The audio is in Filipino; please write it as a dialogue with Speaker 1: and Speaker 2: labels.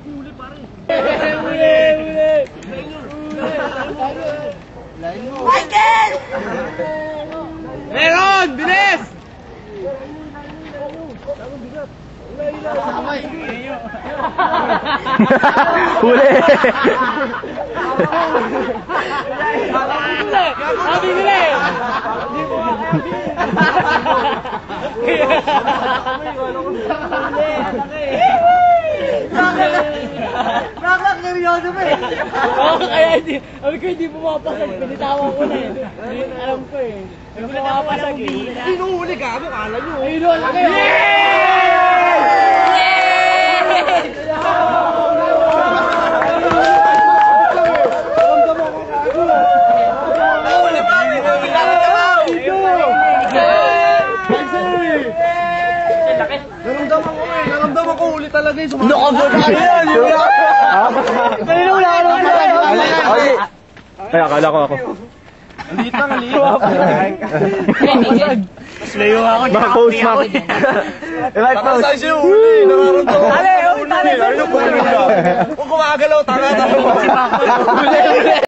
Speaker 1: Huli pare.
Speaker 2: Huli!
Speaker 3: Michael!
Speaker 2: Meron! Bilis!
Speaker 4: Huli!
Speaker 2: Sabi nila eh! Hindi mo
Speaker 3: Nakakiryoso mo eh.
Speaker 2: Oo, kaya hindi. Sabi ko hindi pumapasag. Pinitawan ko na eh. Alam ko eh. Hindi pumapasag eh.
Speaker 1: Sino huli ka? Ano kala nyo?
Speaker 2: Ayun o, laki o.
Speaker 1: Naramdaman ko huli talaga yung
Speaker 4: No, ay, akala ko ako.
Speaker 1: Liit lang, liit.
Speaker 2: Mas layo ako.
Speaker 4: Baka post mo ako. Right post.
Speaker 1: Saan siya huli? Nararamdaman ko.
Speaker 3: Tali,
Speaker 1: Huwag gumagalaw, tanga tayo.